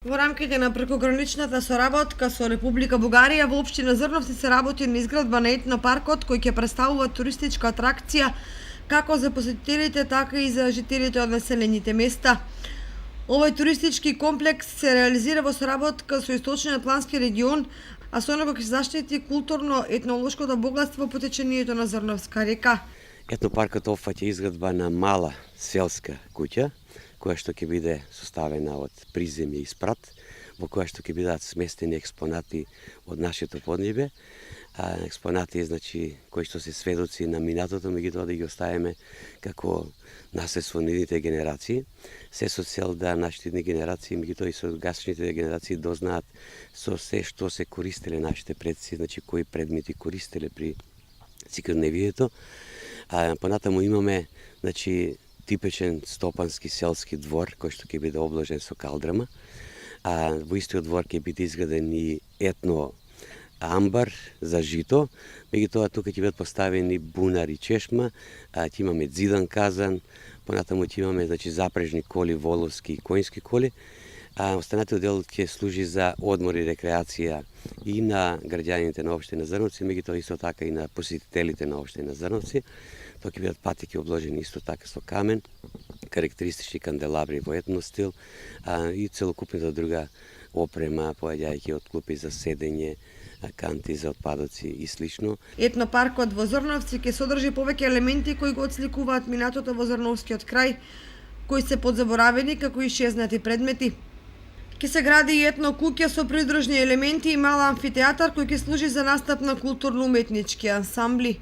Во рамките на прекограничната соработка со Република Бугарија во општина Зрновци се работи на изградба на етнопаркот кој ќе представува туристичка атракција како за посетителите, така и за жителите од населените места. Овој туристички комплекс се реализира во соработка со Источниот плански регион, а со него ќе се заштити културно-етнолошкото богатство по течението на Зрновска река. Етнопаркот опфаќа изградба на мала селска куќа, која што ќе биде составена од приземје и спрат, во која што ќе бидат сместени експонати од нашето поднебе. Експонати, значи, кои што се сведоци на минатото, меѓутоа да ги оставиме како наследство на идните генерации. Се со цел да нашите идни генерации, меѓутоа и со гасните генерации дознаат со се што се користеле нашите предци, значи кои предмети користеле при секојдневието. Понатаму имаме, значи, типичен стопански селски двор кој што ќе биде обложен со калдрама. Во истиот двор ќе биде изграден и етно амбар за жито, меѓутоа тука ќе бидат поставени бунар и чешма, ќе имаме зидан казан, понатаму ќе имаме, значи, запрежни коли, воловски и коњски коли. Останатиот дел ќе служи за одмор и рекреација и на граѓаните на општина Зрновци, меѓутоа исто така и на посетителите на општина Зрновци. Тоа ќе бидат патеки обложени исто така со камен, карактеристични канделабри во етно стил и целокупната друга опрема, поаѓајќи од клупи за седење, канти за отпадоци и слично. Етнопаркот во Зрновци ќе содржи повеќе елементи кои го отсликуваат минатото во Зрновскиот крај, кои се подзаборавени како и исчезнати предмети. Ќе се гради и етно куќа со придружни елементи и мал амфитеатар кој ќе служи за настап на културно-уметнички ансамбли.